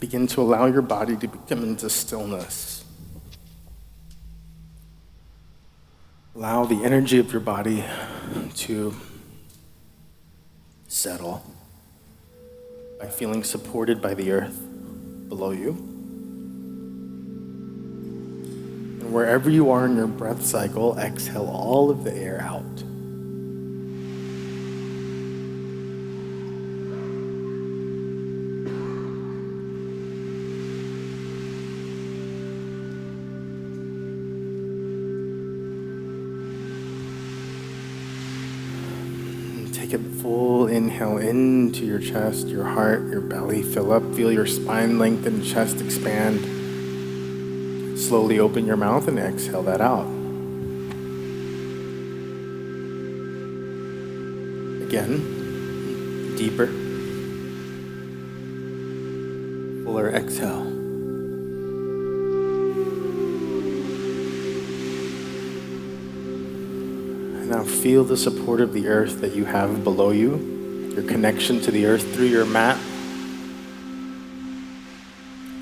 begin to allow your body to become into stillness. Allow the energy of your body to settle by feeling supported by the earth below you. And wherever you are in your breath cycle, exhale all of the air out. Take a full inhale into your chest, your heart, your belly. Fill up. Feel your spine lengthen, chest expand. Slowly open your mouth and exhale that out. Again, deeper. Fuller exhale. Now feel the support of the earth that you have below you, your connection to the earth through your mat,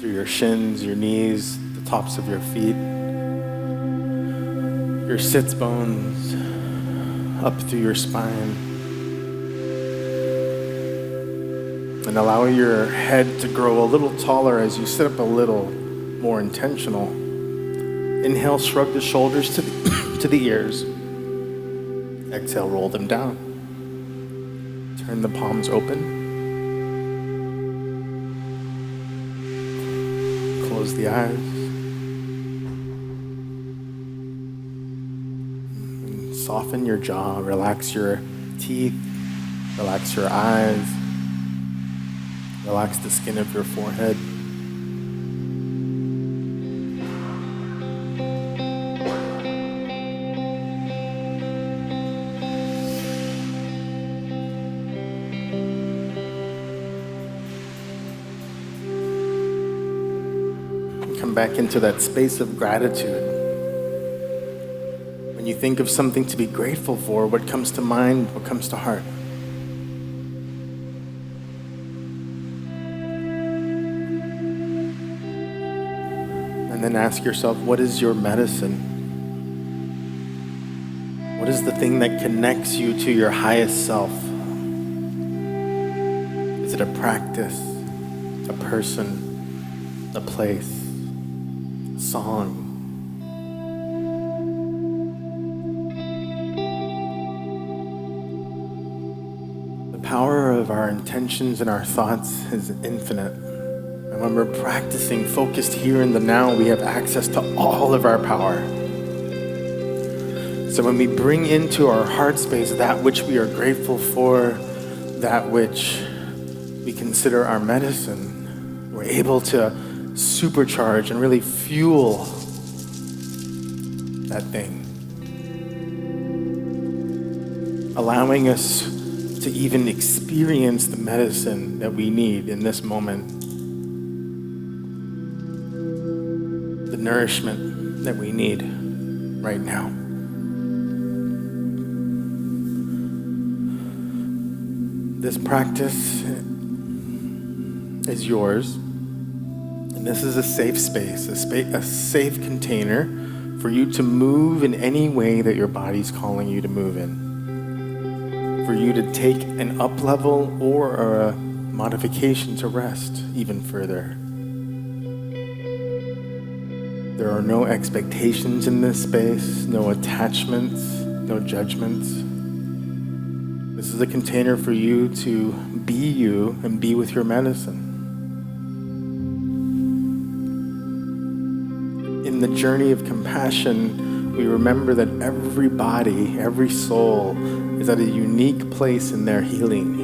through your shins, your knees, the tops of your feet, your sits bones, up through your spine. And allow your head to grow a little taller as you sit up a little more intentional. Inhale, shrug the shoulders to the ears. Exhale, roll them down. Turn the palms open. Close the eyes. And soften your jaw. Relax your teeth. Relax your eyes. Relax the skin of your forehead. Back into that space of gratitude. When you think of something to be grateful for, what comes to mind, what comes to heart? And then ask yourself, what is your medicine? What is the thing that connects you to your highest self? Is it a practice, a person, a place? Song. The power of our intentions and our thoughts is infinite. And when we're practicing focused here in the now, we have access to all of our power. So when we bring into our heart space that which we are grateful for, that which we consider our medicine, we're able to supercharge and really fuel that thing, allowing us to even experience the medicine that we need in this moment, the nourishment that we need right now. This practice is yours. This is a safe space, a safe container for you to move in any way that your body's calling you to move in. For you to take an up level or a modification to rest even further. There are no expectations in this space, no attachments, no judgments. This is a container for you to be you and be with your medicine. In the journey of compassion, we remember that every body, every soul is at a unique place in their healing,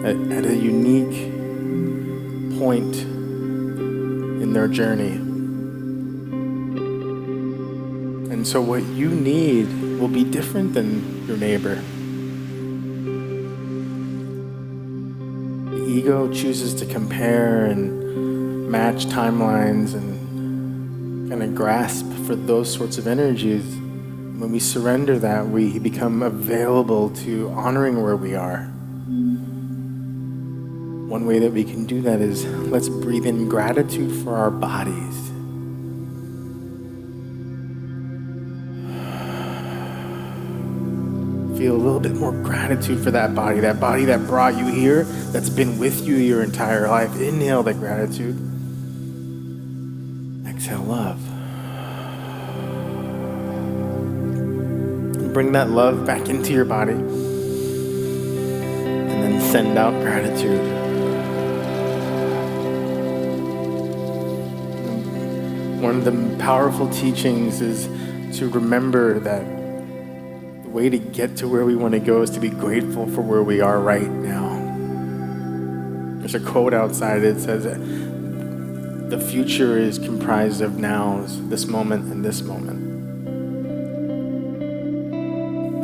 at a unique point in their journey. And so what you need will be different than your neighbor. The ego chooses to compare and match timelines and kind of grasp for those sorts of energies. When we surrender that, we become available to honoring where we are, One way that we can do that is let's breathe in gratitude for our bodies. Feel a little bit more gratitude for that body that brought you here, that's been with you your entire life. Inhale that gratitude. Exhale love. And bring that love back into your body. And then send out gratitude. One of the powerful teachings is to remember that the way to get to where we want to go is to be grateful for where we are right now. There's a quote outside that says that the future is comprised of nows, this moment and this moment.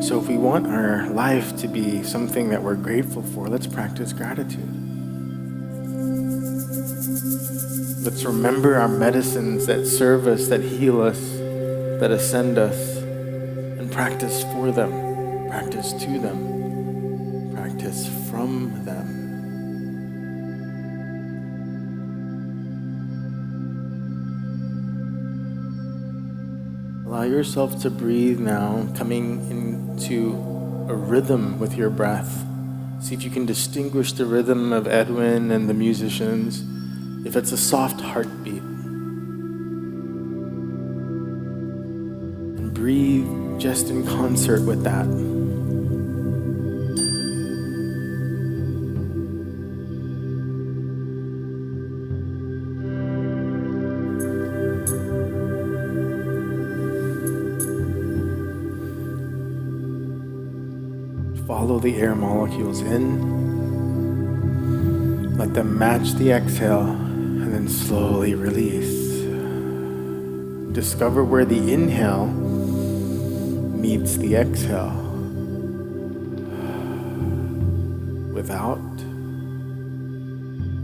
So if we want our life to be something that we're grateful for, let's practice gratitude. Let's remember our medicines that serve us, that heal us, that ascend us, and practice for them, practice to them, practice from them. Allow yourself to breathe now, coming into a rhythm with your breath. See if you can distinguish the rhythm of Edwin and the musicians, if it's a soft heartbeat. And breathe just in concert with that. Follow the air molecules in. Let them match the exhale and then slowly release. Discover where the inhale meets the exhale. Without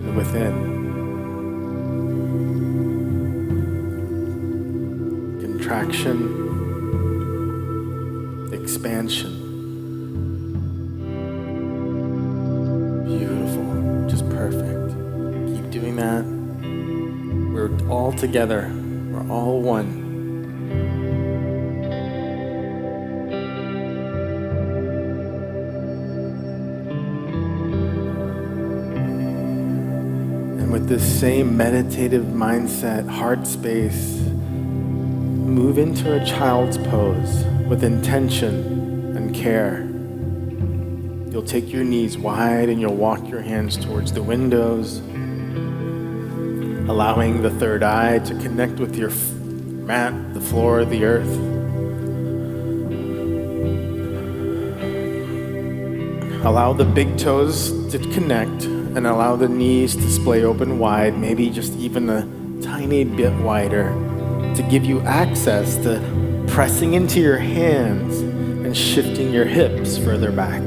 and within. Contraction, expansion. That we're all together, we're all one. And with this same meditative mindset, heart space, move into a child's pose with intention and care. You'll take your knees wide and you'll walk your hands towards the windows, allowing the third eye to connect with your mat, the floor, the earth. Allow the big toes to connect and allow the knees to splay open wide, maybe just even a tiny bit wider, to give you access to pressing into your hands and shifting your hips further back.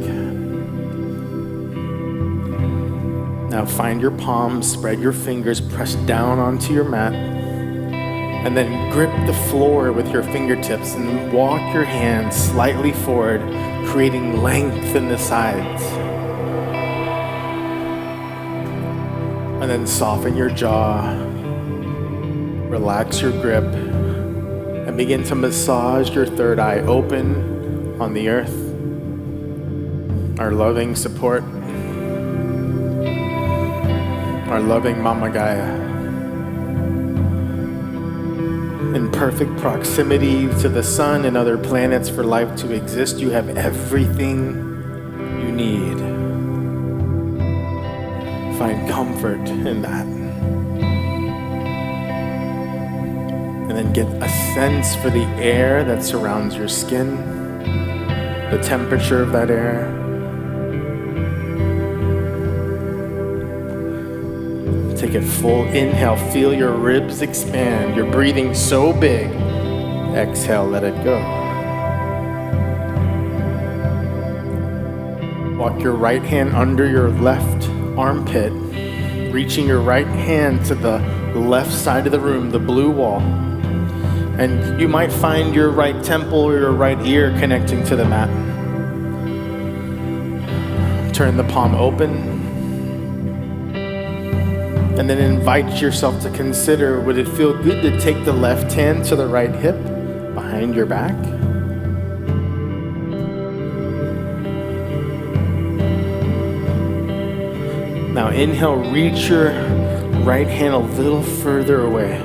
Now find your palms, spread your fingers, press down onto your mat, and then grip the floor with your fingertips and walk your hands slightly forward, creating length in the sides. And then soften your jaw, relax your grip, and begin to massage your third eye open on the earth, our loving support. Our loving Mama Gaia. In perfect proximity to the sun and other planets for life to exist, you have everything you need. Find comfort in that. And then get a sense for the air that surrounds your skin, the temperature of that air. Take a full inhale, feel your ribs expand. You're breathing so big. Exhale, let it go. Walk your right hand under your left armpit, reaching your right hand to the left side of the room, the blue wall. And you might find your right temple or your right ear connecting to the mat. Turn the palm open. And then invite yourself to consider, would it feel good to take the left hand to the right hip behind your back? Now inhale, reach your right hand a little further away.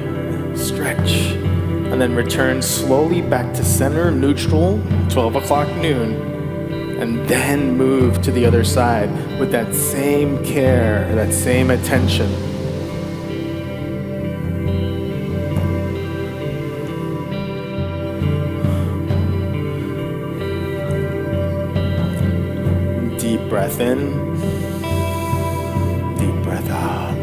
Stretch. And then return slowly back to center, neutral, 12 o'clock noon. And then move to the other side with that same care, that same attention. Deep breath in. Deep breath out.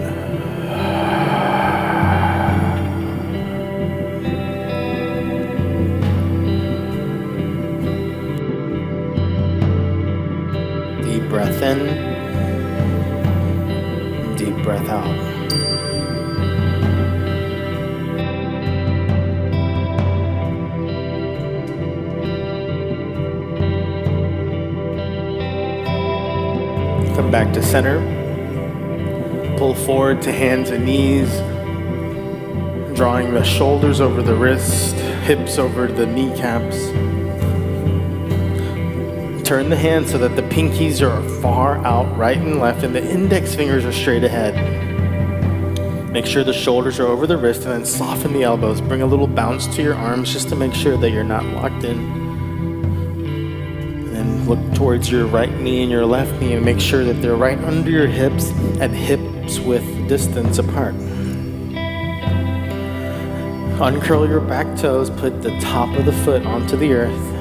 Deep breath in. Deep breath out. Come back to center. Pull forward to hands and knees, drawing the shoulders over the wrist, hips over the kneecaps. Turn the hands so that the pinkies are far out, right and left, and the index fingers are straight ahead. Make sure the shoulders are over the wrist, and then soften the elbows. Bring a little bounce to your arms just to make sure that you're not locked in. And then look towards your right knee and your left knee and make sure that they're right under your hips at hips width distance apart. Uncurl your back toes, put the top of the foot onto the earth,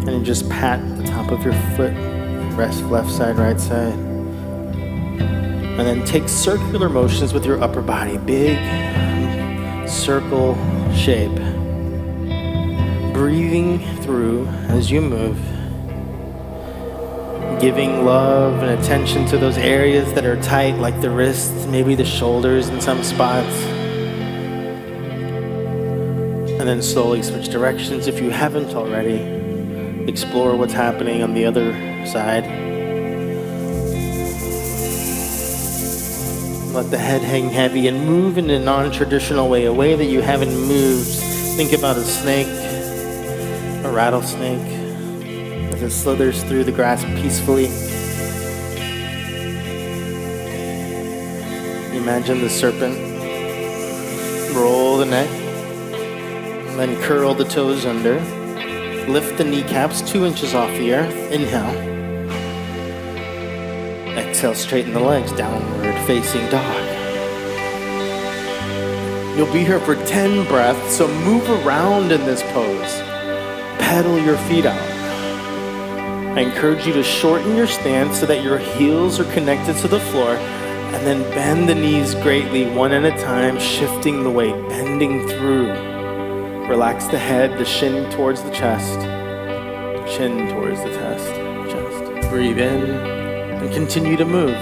and just pat the top of your foot. Rest left side, right side. And then take circular motions with your upper body. Big circle shape. Breathing through as you move. Giving love and attention to those areas that are tight, like the wrists, maybe the shoulders in some spots. And then slowly switch directions if you haven't already. Explore what's happening on the other side. Let the head hang heavy and move in a non-traditional way, a way that you haven't moved. Think about a snake, a rattlesnake, as it slithers through the grass peacefully. Imagine the serpent. Roll the neck, then curl the toes under. Lift the kneecaps 2 inches off the earth. Inhale. Exhale, straighten the legs, downward facing dog. You'll be here for 10 breaths, so move around in this pose. Pedal your feet out. I encourage you to shorten your stance so that your heels are connected to the floor, and then bend the knees greatly, one at a time, shifting the weight, bending through. Relax the head, the shin towards the chest, chin towards the chest. Breathe in and continue to move.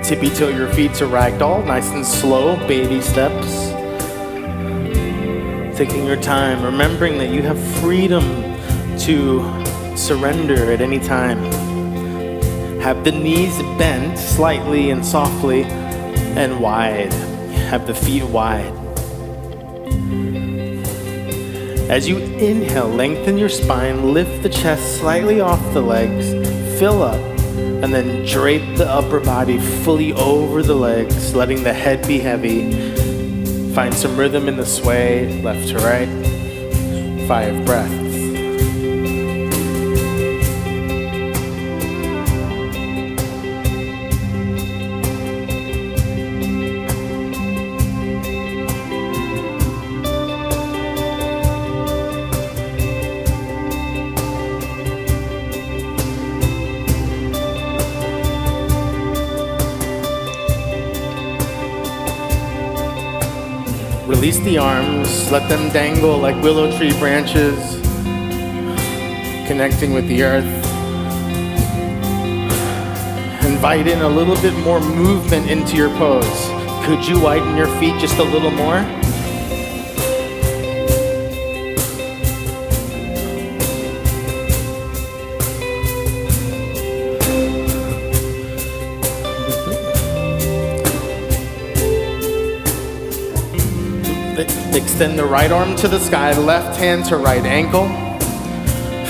Tippy toe your feet to ragdoll, nice and slow, baby steps. Taking your time, remembering that you have freedom to surrender at any time. Have the knees bent slightly and softly and wide. Have the feet wide. As you inhale, lengthen your spine, lift the chest slightly off the legs, fill up, and then drape the upper body fully over the legs, letting the head be heavy. Find some rhythm in the sway, left to right. 5 breaths. Release the arms, let them dangle like willow tree branches. connecting with the earth. Invite in a little bit more movement into your pose. Could you widen your feet just a little more? Extend the right arm to the sky, left hand to right ankle.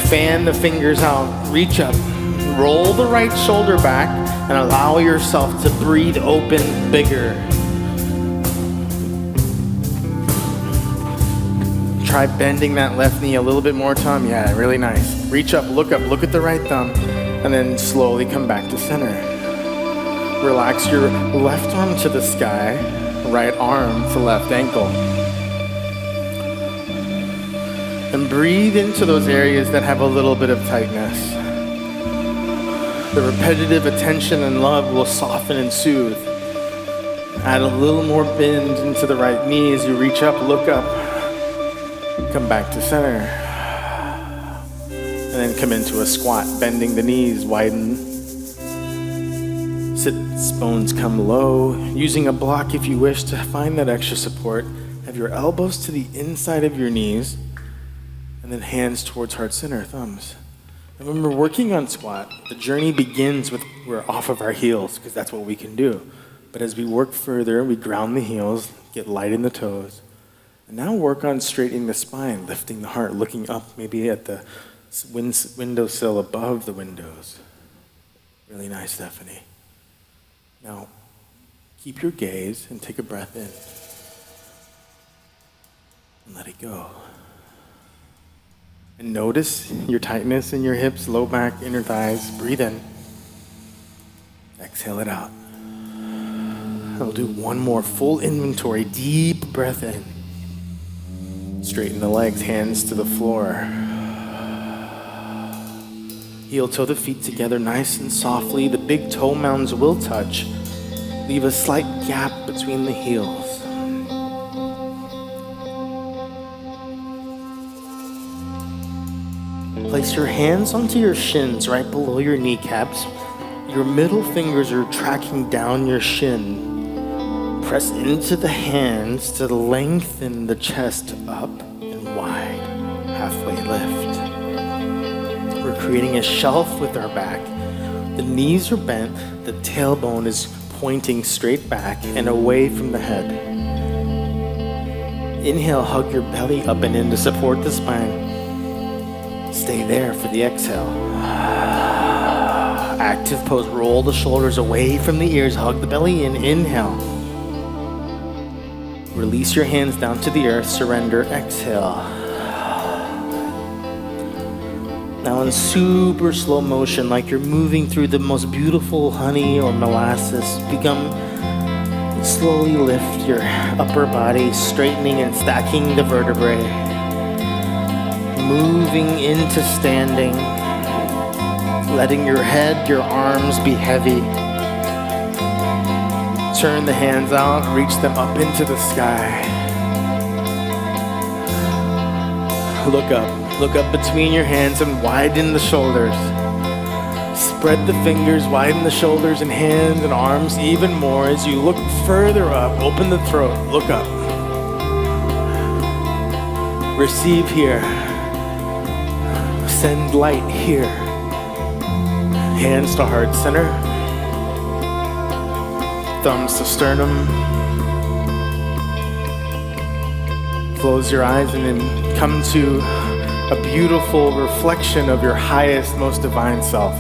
Fan the fingers out, reach up. Roll the right shoulder back and allow yourself to breathe open bigger. Try bending that left knee a little bit more, Tom. Yeah, really nice. Reach up, look at the right thumb, and then slowly come back to center. Relax your left arm to the sky, right arm to left ankle. And breathe into those areas that have a little bit of tightness. The repetitive attention and love will soften and soothe. Add a little more bend into the right knee as you reach up, look up, come back to center. And then come into a squat, bending the knees, widen. Sit bones come low, using a block if you wish to find that extra support. Have your elbows to the inside of your knees, and then hands towards heart center, thumbs. And when we're working on squat, the journey begins with we're off of our heels, because that's what we can do. But as we work further, we ground the heels, get light in the toes, and now work on straightening the spine, lifting the heart, looking up maybe at the windowsill above the windows. Really nice, Stephanie. Now, keep your gaze and take a breath in. And let it go. And notice your tightness in your hips, low back, inner thighs. Breathe in. Exhale it out. I'll do one more full inventory. Deep breath in. Straighten the legs, hands to the floor. Heel toe the feet together nice and softly. The big toe mounds will touch. Leave a slight gap between the heels. Place your hands onto your shins right below your kneecaps. Your middle fingers are tracking down your shin. Press into the hands to lengthen the chest up and wide. Halfway lift. We're creating a shelf with our back. The knees are bent. The tailbone is pointing straight back and away from the head. Inhale, hug your belly up and in to support the spine. Stay there for the exhale. Active pose, roll the shoulders away from the ears, hug the belly in, inhale. Release your hands down to the earth, surrender, exhale. Now in super slow motion, like you're moving through the most beautiful honey or molasses, slowly lift your upper body, straightening and stacking the vertebrae. Moving into standing, letting your head, your arms be heavy. Turn the hands out, reach them up into the sky. Look up between your hands and widen the shoulders. Spread the fingers, widen the shoulders and hands and arms even more as you look further up. Open the throat, look up. Receive here. Send light here. Hands to heart center. Thumbs to sternum. Close your eyes and then come to a beautiful reflection of your highest, most divine self.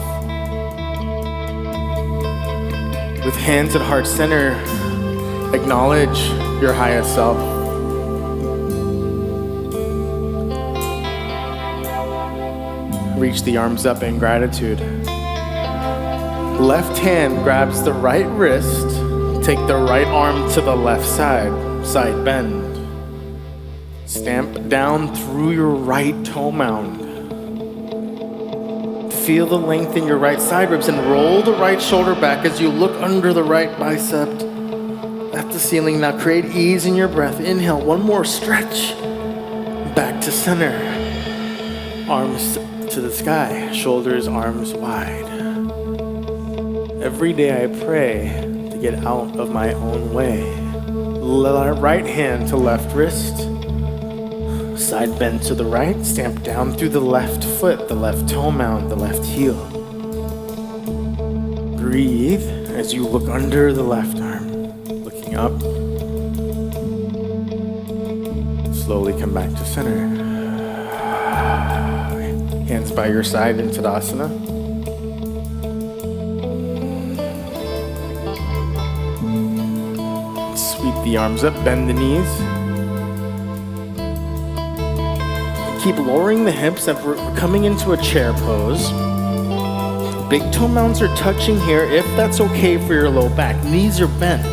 With hands at heart center, acknowledge your highest self. Reach the arms up in gratitude. Left hand grabs the right wrist. Take the right arm to the left side. Side bend. Stamp down through your right toe mound. Feel the length in your right side ribs and roll the right shoulder back as you look under the right bicep at the ceiling. Now create ease in your breath. Inhale, one more stretch. Back to center. Arms to the sky, shoulders, arms wide. Every day I pray to get out of my own way. Right hand to left wrist. Side bend to the right, stamp down through the left foot, the left toe mound, the left heel. Breathe as you look under the left arm, looking up. Slowly come back to center. Hands by your side in Tadasana. Sweep the arms up, bend the knees. Keep lowering the hips as we're coming into a chair pose. Big toe mounds are touching here if that's okay for your low back. Knees are bent.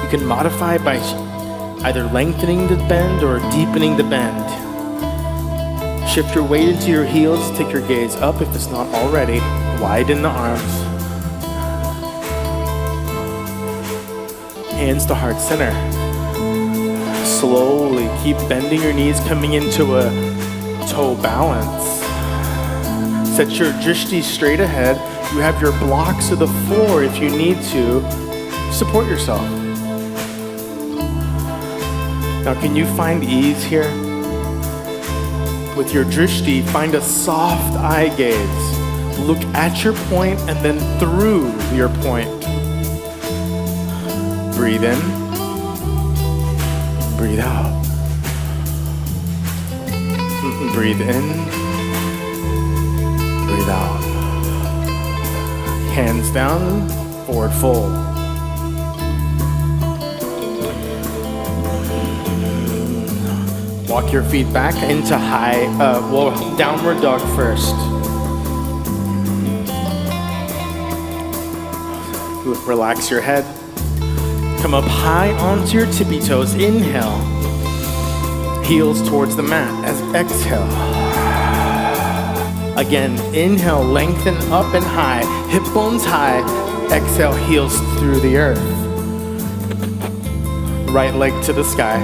You can modify by either lengthening the bend or deepening the bend. Shift your weight into your heels. Take your gaze up if it's not already. Widen the arms. Hands to heart center. Slowly keep bending your knees, coming into a toe balance. Set your drishti straight ahead. You have your blocks of the floor if you need to. Support yourself. Now can you find ease here? With your drishti, find a soft eye gaze. Look at your point and then through your point. Breathe in. Breathe out. Breathe in. Breathe out. Hands down, forward fold. Walk your feet back into downward dog first. Relax your head. Come up high onto your tippy toes. Inhale. Heels towards the mat as exhale. Again, inhale, lengthen up and high. Hip bones high. Exhale, heels through the earth. Right leg to the sky.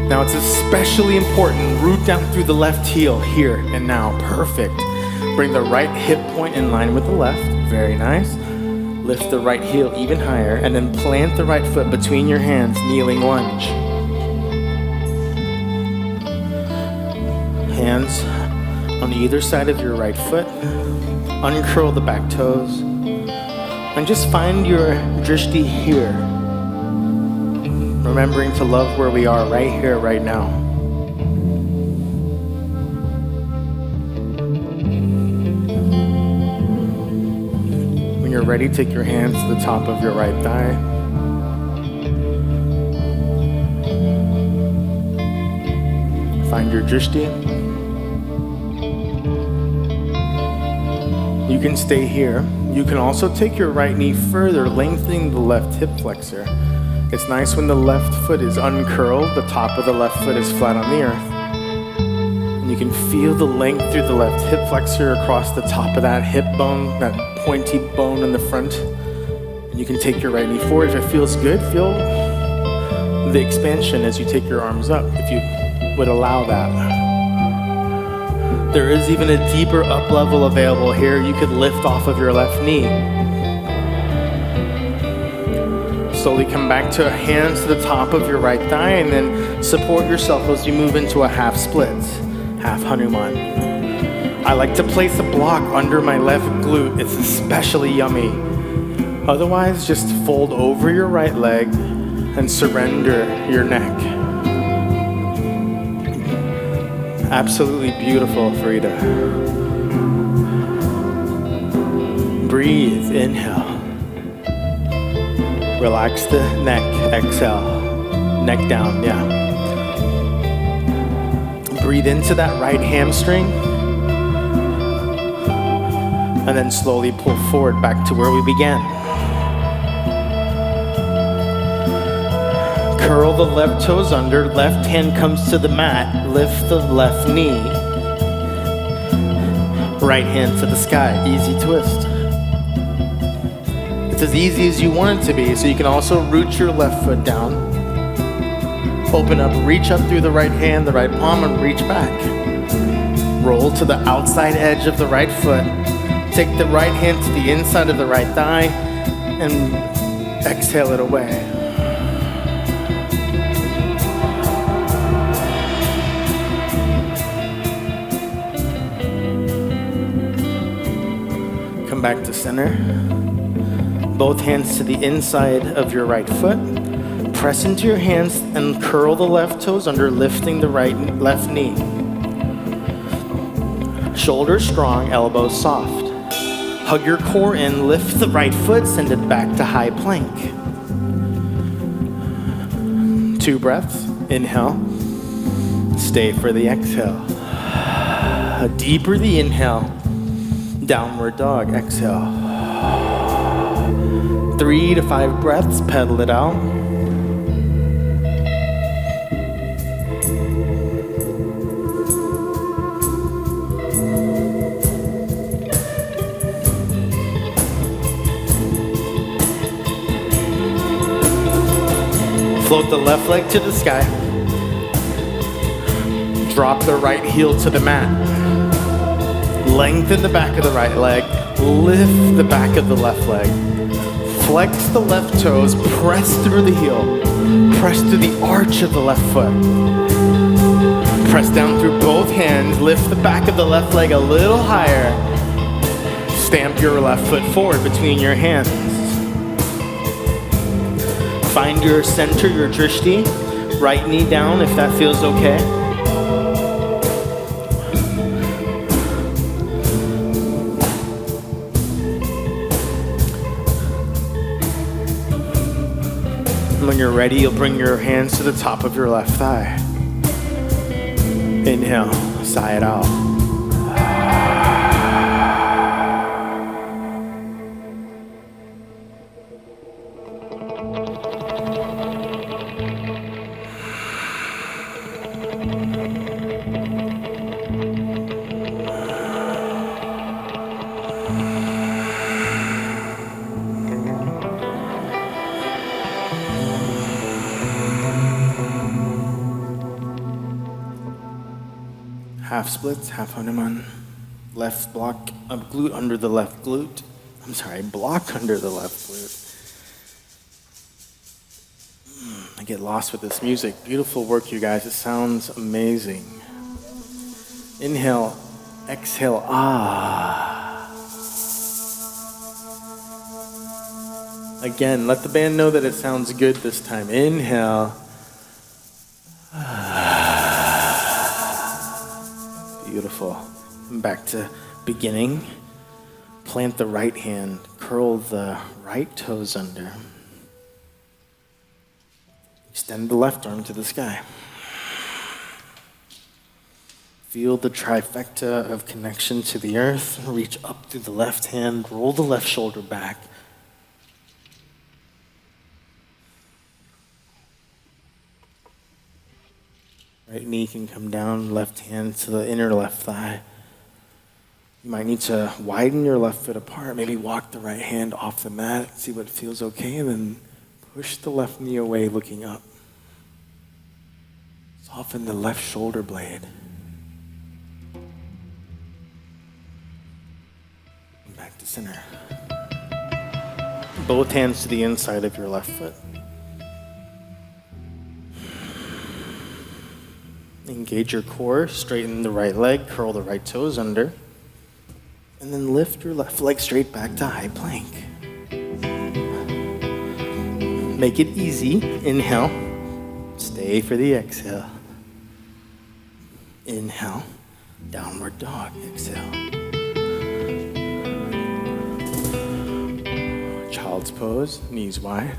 Now it's especially important, root down through the left heel here and now. Perfect. Bring the right hip point in line with the left. Very nice. Lift the right heel even higher and then plant the right foot between your hands, kneeling lunge. Hands on either side of your right foot. Uncurl the back toes. And just find your drishti here. Remembering to love where we are right here, right now. When you're ready, take your hands to the top of your right thigh. Find your drishti. You can stay here. You can also take your right knee further, lengthening the left hip flexor. It's nice when the left foot is uncurled, the top of the left foot is flat on the earth. And you can feel the length through the left hip flexor across the top of that hip bone, that pointy bone in the front. And you can take your right knee forward. If it feels good, feel the expansion as you take your arms up, if you would allow that. There is even a deeper up level available here. You could lift off of your left knee. Slowly come back to hands to the top of your right thigh and then support yourself as you move into a half split, half Hanuman. I like to place a block under my left glute. It's especially yummy. Otherwise, just fold over your right leg and surrender your neck. Absolutely beautiful, Farida. Breathe, inhale. Relax the neck, exhale. Neck down, yeah. Breathe into that right hamstring. And then slowly pull forward back to where we began. Curl the left toes under, left hand comes to the mat, lift the left knee. Right hand to the sky, easy twist. It's as easy as you want it to be, so you can also root your left foot down. Open up, reach up through the right hand, the right palm, and reach back. Roll to the outside edge of the right foot. Take the right hand to the inside of the right thigh and exhale it away. Come back to center. Both hands to the inside of your right foot. Press into your hands and curl the left toes under, lifting the left knee. Shoulders strong, elbows soft. Hug your core in, lift the right foot, send it back to high plank. 2 breaths, inhale. Stay for the exhale. Deeper the inhale. Downward dog, exhale. 3 to 5 breaths, pedal it out. Float the left leg to the sky. Drop the right heel to the mat. Lengthen the back of the right leg. Lift the back of the left leg. Flex the left toes. Press through the heel. Press through the arch of the left foot. Press down through both hands. Lift the back of the left leg a little higher. Stamp your left foot forward between your hands. Find your center, your drishti. Right knee down if that feels okay. When you're ready, you'll bring your hands to the top of your left thigh. Inhale, sigh it out. Half splits, half Hanuman. Left block, glute under the left glute. Block under the left glute. I get lost with this music. Beautiful work, you guys. It sounds amazing. Inhale, exhale, ah. Again, let the band know that it sounds good this time. Inhale. Beautiful. Back to beginning. Plant the right hand. Curl the right toes under. Extend the left arm to the sky. Feel the trifecta of connection to the earth. Reach up through the left hand. Roll the left shoulder back. Right knee can come down, left hand to the inner left thigh. You might need to widen your left foot apart, maybe walk the right hand off the mat, see what feels okay, and then push the left knee away looking up. Soften the left shoulder blade. And back to center. Both hands to the inside of your left foot. Engage your core, straighten the right leg, curl the right toes under, and then lift your left leg straight back to high plank. Make it easy. Inhale. Stay for the exhale. Inhale. Downward dog. Exhale. Child's pose, knees wide.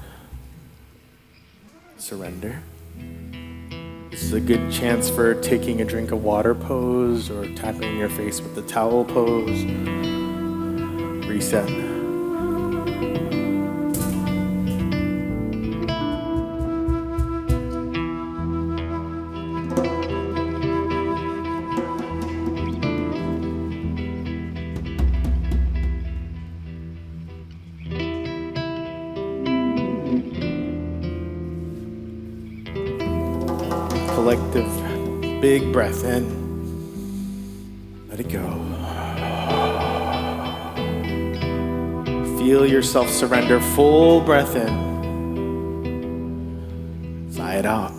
Surrender. This is a good chance for taking a drink of water pose or tapping your face with the towel pose. Reset. Collective big breath in. Let it go. Feel yourself surrender. Full breath in. Sigh it out.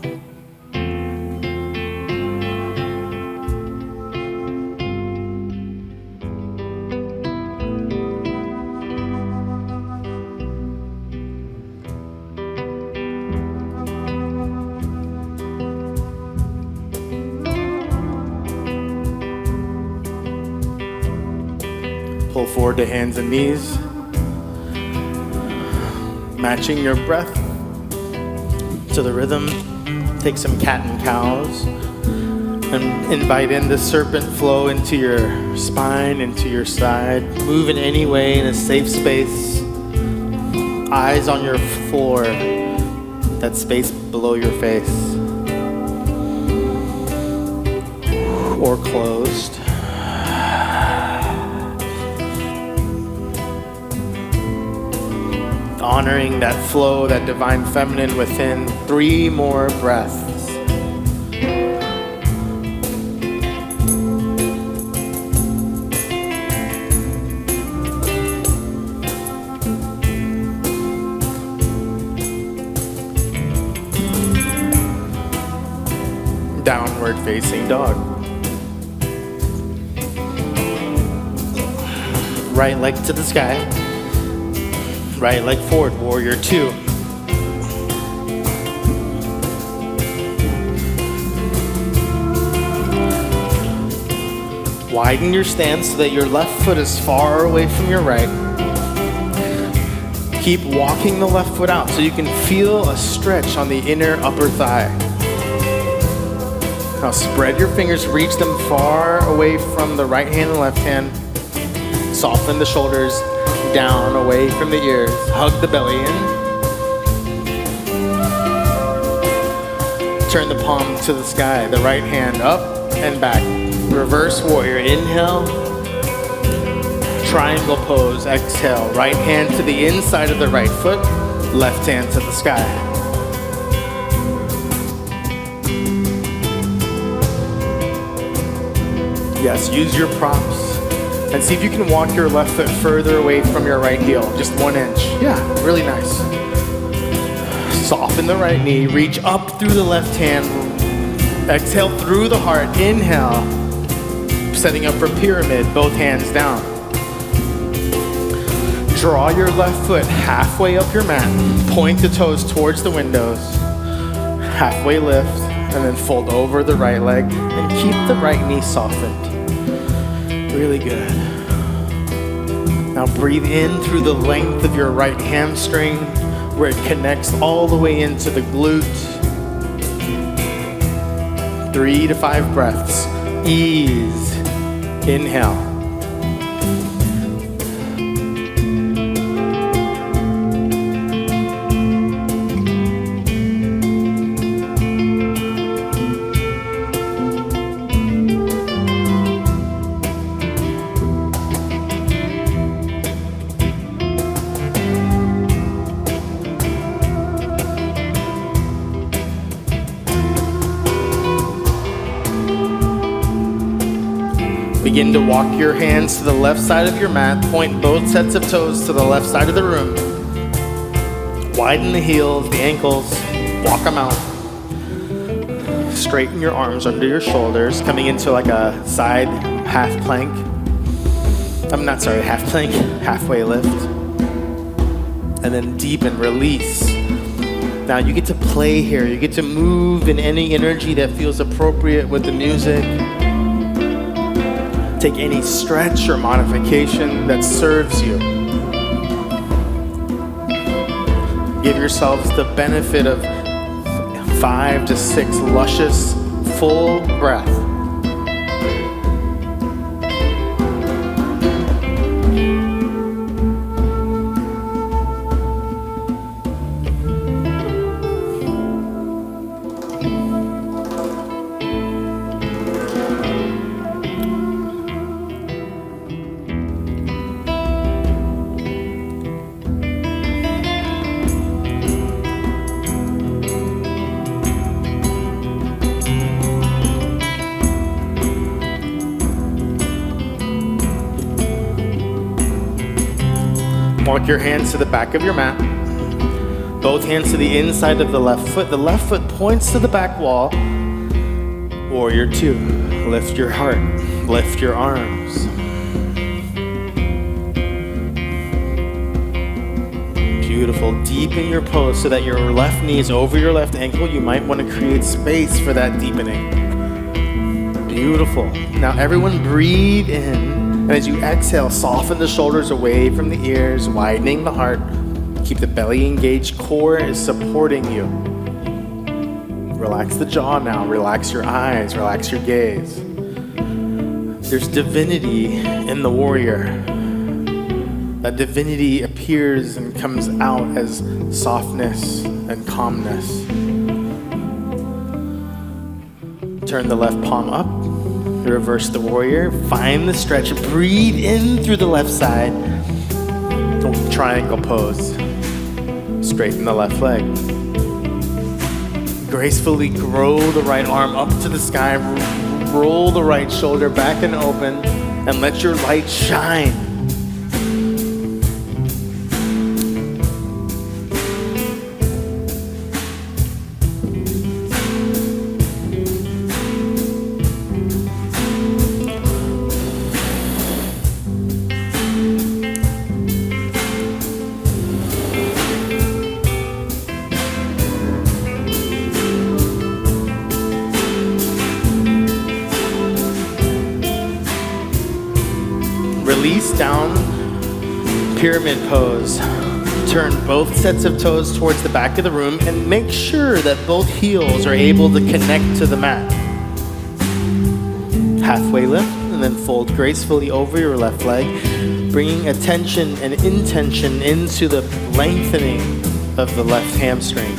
Pull forward to hands and knees. Matching your breath to the rhythm. Take some cat and cows and invite in the serpent flow into your spine, into your side. Move in any way in a safe space. Eyes on your floor, that space below your face. Or closed. Honoring that flow, that divine feminine within. 3 more breaths. Downward facing dog. Right leg to the sky. Right leg forward, warrior 2. Widen your stance so that your left foot is far away from your right. Keep walking the left foot out so you can feel a stretch on the inner upper thigh. Now spread your fingers, reach them far away from the right hand and left hand. Soften the shoulders. Down, away from the ears. Hug the belly in. Turn the palm to the sky. The right hand up and back. Reverse warrior. Inhale. Triangle pose. Exhale. Right hand to the inside of the right foot. Left hand to the sky. Yes, use your props. And see if you can walk your left foot further away from your right heel, just 1 inch. Yeah, really nice. Soften the right knee, reach up through the left hand. Exhale through the heart, inhale. Setting up for pyramid, both hands down. Draw your left foot halfway up your mat. Point the toes towards the windows. Halfway lift, and then fold over the right leg, and keep the right knee softened. Really good. Now breathe in through the length of your right hamstring where it connects all the way into the glute. 3 to 5 breaths. Ease. Inhale. Begin to walk your hands to the left side of your mat. Point both sets of toes to the left side of the room. Widen the heels, the ankles. Walk them out. Straighten your arms under your shoulders, coming into like a side half plank. Half plank, halfway lift. And then deepen, release. Now you get to play here. You get to move in any energy that feels appropriate with the music. Take any stretch or modification that serves you. Give yourselves the benefit of 5 to 6 luscious, full breath. Walk your hands to the back of your mat. Both hands to the inside of the left foot. The left foot points to the back wall. Warrior 2. Lift your heart. Lift your arms. Beautiful. Deepen your pose so that your left knee is over your left ankle. You might want to create space for that deepening. Beautiful. Now everyone breathe in. And as you exhale, soften the shoulders away from the ears, widening the heart. Keep the belly engaged. Core is supporting you. Relax the jaw now. Relax your eyes. Relax your gaze. There's divinity in the warrior. That divinity appears and comes out as softness and calmness. Turn the left palm up. Reverse the warrior. Find the stretch. Breathe in through the left side. Triangle pose. Straighten the left leg. Gracefully grow the right arm up to the sky. Roll the right shoulder back and open. And let your light shine. Release down, pyramid pose. Turn both sets of toes towards the back of the room and make sure that both heels are able to connect to the mat. Halfway lift and then fold gracefully over your left leg, bringing attention and intention into the lengthening of the left hamstring.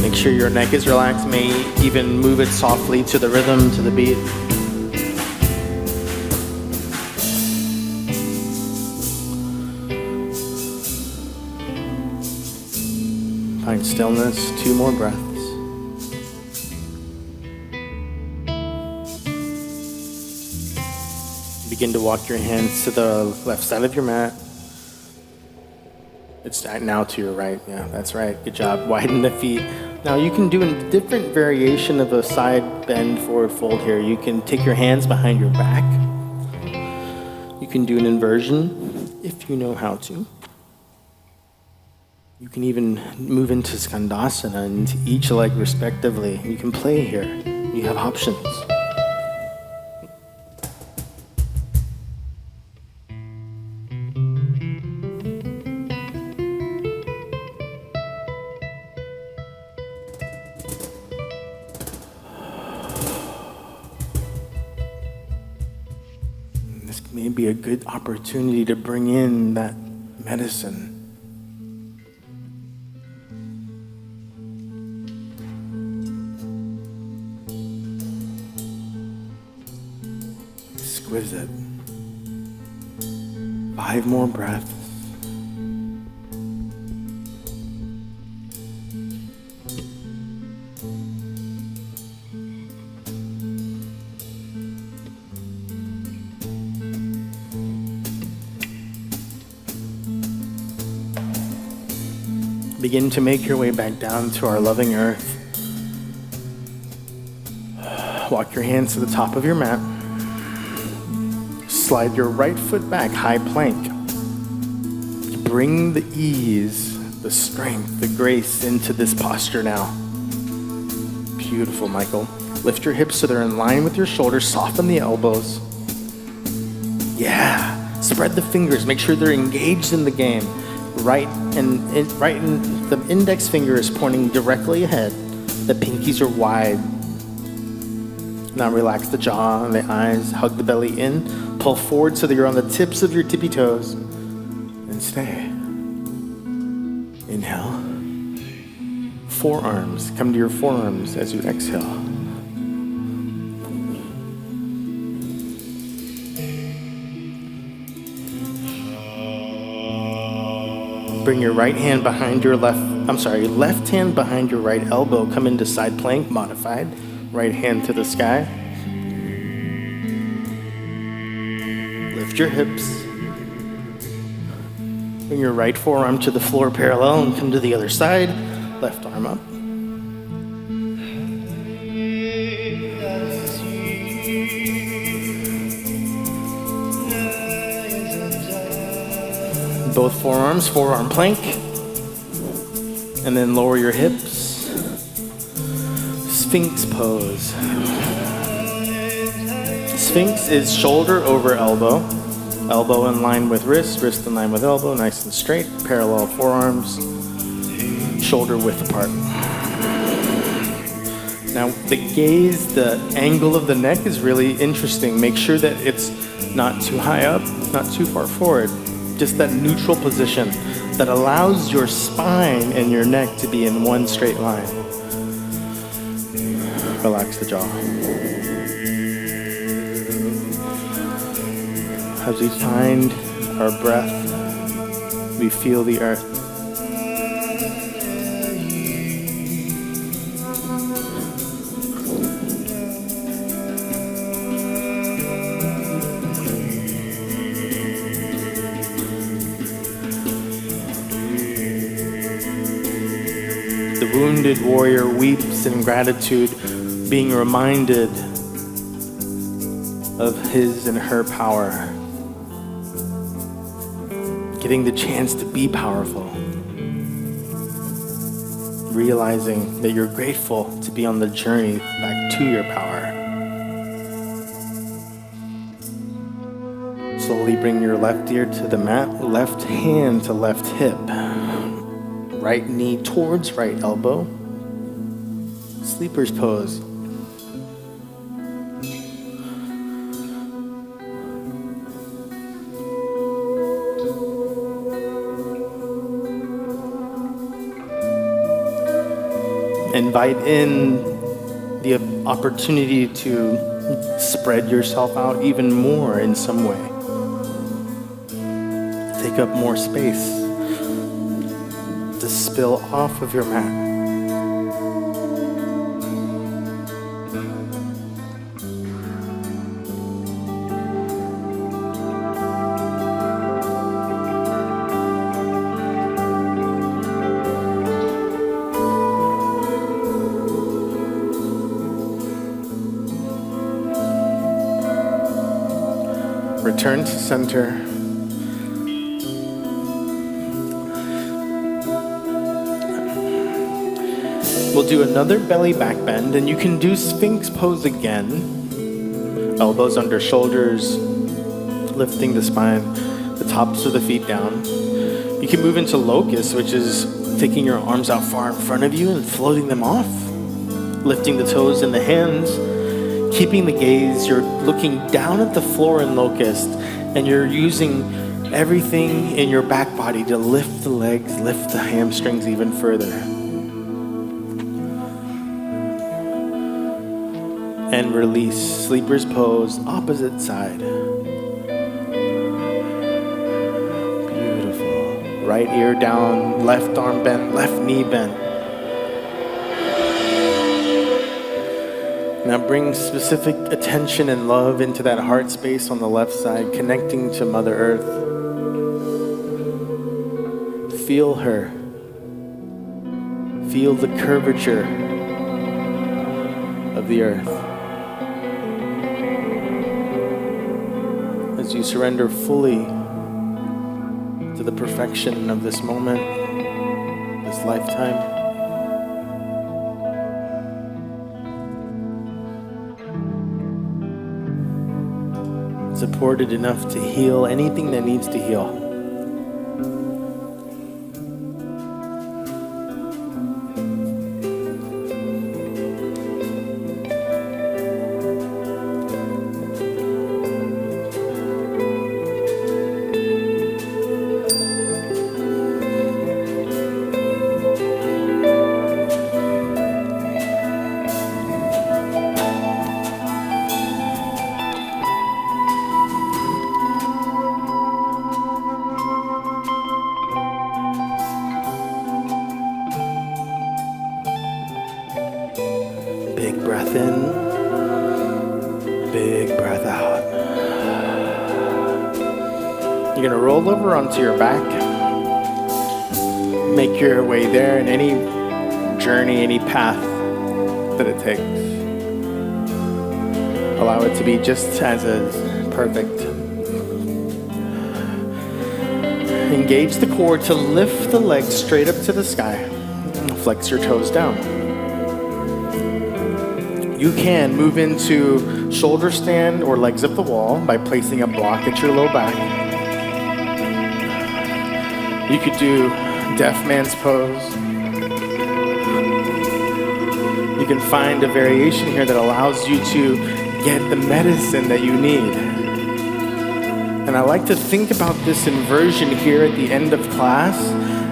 Make sure your neck is relaxed. May even move it softly to the rhythm, to the beat. Find stillness. 2 more breaths. Begin to walk your hands to the left side of your mat. It's now to your right. Yeah, that's right. Good job. Widen the feet. Now you can do a different variation of a side bend forward fold here. You can take your hands behind your back. You can do an inversion if you know how to. You can even move into Skandasana and into each leg respectively. You can play here. You have options. This may be a good opportunity to bring in that medicine. Exquisite. 5 more breaths. Begin to make your way back down to our loving earth. Walk your hands to the top of your mat. Slide your right foot back, high plank. Bring the ease, the strength, the grace into this posture now. Beautiful, Michael. Lift your hips so they're in line with your shoulders. Soften the elbows. Yeah. Spread the fingers. Make sure they're engaged in the game. Right and the index finger is pointing directly ahead. The pinkies are wide. Now relax the jaw and the eyes. Hug the belly in. Pull forward so that you're on the tips of your tippy toes. And stay. Inhale. Forearms. Come to your forearms as you exhale. Bring your right hand behind your left hand behind your right elbow. Come into side plank, modified. Right hand to the sky. Lift your hips. Bring your right forearm to the floor parallel and come to the other side. Left arm up. Both forearms, forearm plank. And then lower your hips. Sphinx pose. Sphinx is shoulder over elbow. Elbow in line with wrist, wrist in line with elbow, nice and straight. Parallel forearms, shoulder width apart. Now the gaze, the angle of the neck is really interesting. Make sure that it's not too high up, not too far forward. Just that neutral position that allows your spine and your neck to be in one straight line. Relax the jaw. As we find our breath, we feel the earth. The wounded warrior weeps in gratitude, being reminded of his and her power. Getting the chance to be powerful. Realizing that you're grateful to be on the journey back to your power. Slowly bring your left ear to the mat, left hand to left hip. Right knee towards right elbow. Sleeper's pose. Invite in the opportunity to spread yourself out even more in some way. Take up more space. To spill off of your mat. Return to center. We'll do another belly back bend, and you can do Sphinx pose again. Elbows under shoulders, lifting the spine, the tops of the feet down. You can move into locust, which is taking your arms out far in front of you and floating them off. Lifting the toes and the hands, keeping the gaze. You're looking down at the floor in locust, and you're using everything in your back body to lift the legs, lift the hamstrings even further. And release. Sleeper's pose, opposite side. Beautiful. Right ear down, left arm bent, left knee bent. Now bring specific attention and love into that heart space on the left side, connecting to Mother Earth. Feel her. Feel the curvature of the earth. As you surrender fully to the perfection of this moment, this lifetime. Supported enough to heal anything that needs to heal. You're gonna roll over onto your back. Make your way there in any journey, any path that it takes. Allow it to be just as is, perfect. Engage the core to lift the legs straight up to the sky. Flex your toes down. You can move into shoulder stand or legs up the wall by placing a block at your low back. You could do deaf man's pose. You can find a variation here that allows you to get the medicine that you need. And I like to think about this inversion here at the end of class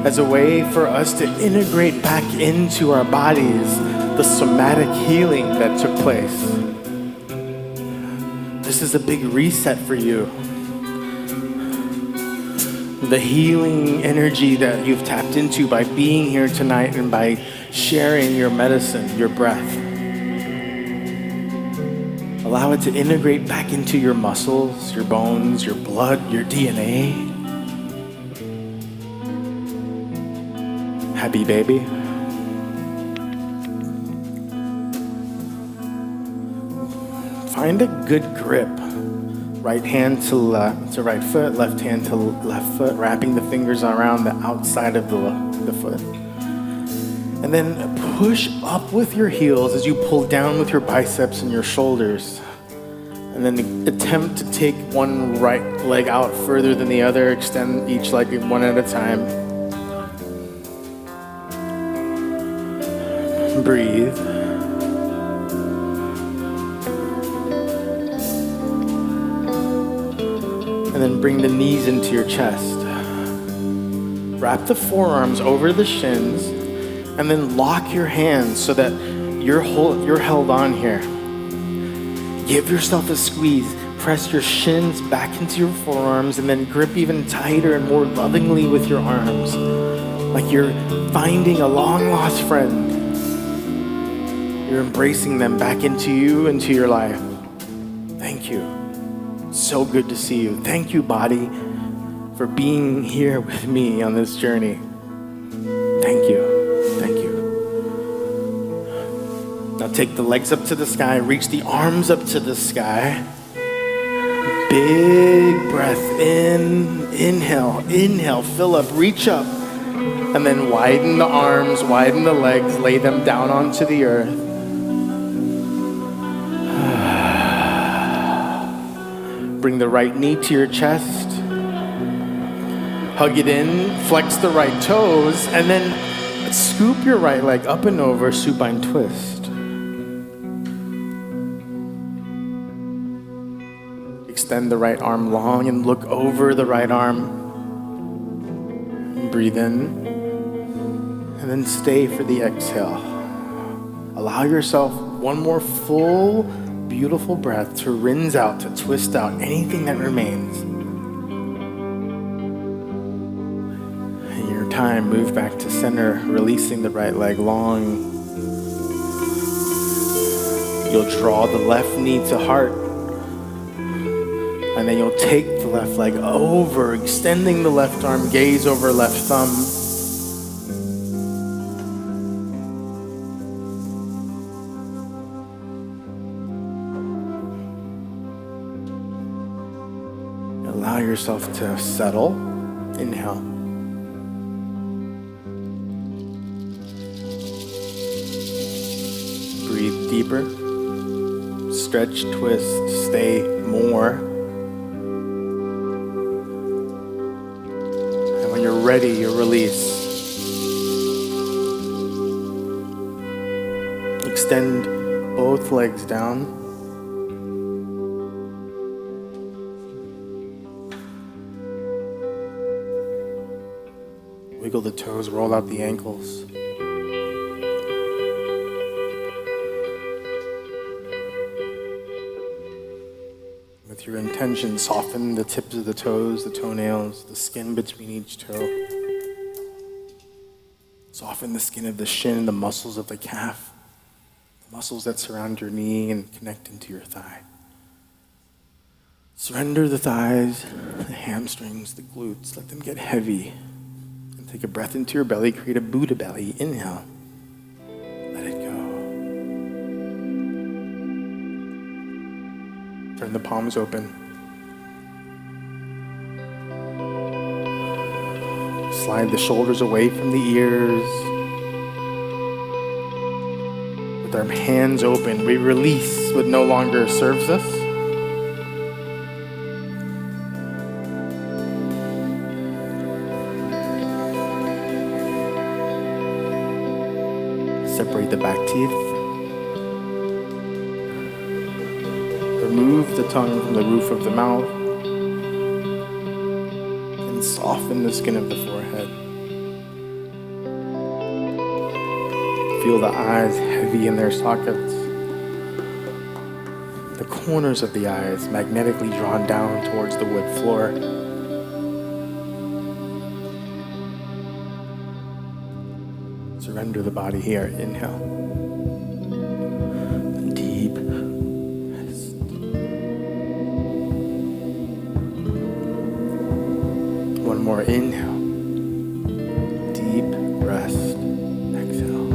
as a way for us to integrate back into our bodies the somatic healing that took place. This is a big reset for you. The healing energy that you've tapped into by being here tonight and by sharing your medicine, your breath. Allow it to integrate back into your muscles, your bones, your blood, your DNA. Happy baby. Find a good grip. Right hand to right foot, left hand to left foot, wrapping the fingers around the outside of the foot. And then push up with your heels as you pull down with your biceps and your shoulders. And then attempt to take one right leg out further than the other. Extend each leg one at a time. Breathe. And then bring the knees into your chest. Wrap the forearms over the shins and then lock your hands so that you're held on here. Give yourself a squeeze. Press your shins back into your forearms and then grip even tighter and more lovingly with your arms. Like you're finding a long-lost friend. You're embracing them back into you, into your life. Thank you. So good to see you. Thank you, body, for being here with me on this journey. Thank you. Thank you. Now take the legs up to the sky. Reach the arms up to the sky. Big breath in. Inhale. Fill up. Reach up. And then widen the arms, widen the legs. Lay them down onto the earth. Bring the right knee to your chest. Hug it in, flex the right toes, and then scoop your right leg up and over, supine twist. Extend the right arm long and look over the right arm. Breathe in, and then stay for the exhale. Allow yourself one more full, beautiful breath to rinse out, to twist out anything that remains. In your time, move back to center, releasing the right leg long. You'll draw the left knee to heart. And then you'll take the left leg over, extending the left arm, gaze over left thumb. Allow yourself to settle. Inhale. Breathe deeper. Stretch, twist, stay more. And when you're ready, you release. Extend both legs down. Wiggle the toes, roll out the ankles. With your intention, soften the tips of the toes, the toenails, the skin between each toe. Soften the skin of the shin, the muscles of the calf, the muscles that surround your knee and connect into your thigh. Surrender the thighs, the hamstrings, the glutes, let them get heavy. And take a breath into your belly, create a Buddha belly. Inhale. Let it go. Turn the palms open. Slide the shoulders away from the ears. With our hands open, we release what no longer serves us. Separate the back teeth. Remove the tongue from the roof of the mouth. And soften the skin of the forehead. Feel the eyes heavy in their sockets. The corners of the eyes magnetically drawn down towards the wood floor. Surrender the body here. Inhale. Deep rest. One more inhale. Deep rest. Exhale.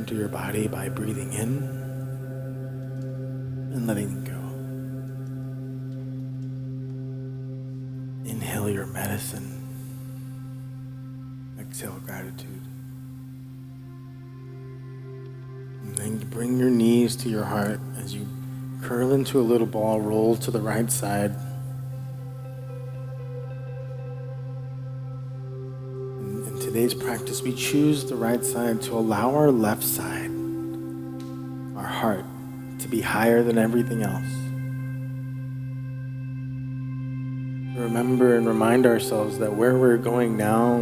return to your body by breathing in and letting go. Inhale your medicine. Exhale gratitude. And then you bring your knees to your heart as you curl into a little ball, roll to the right side. In today's practice, we choose the right side to allow our left side, our heart, to be higher than everything else. Remember and remind ourselves that where we're going now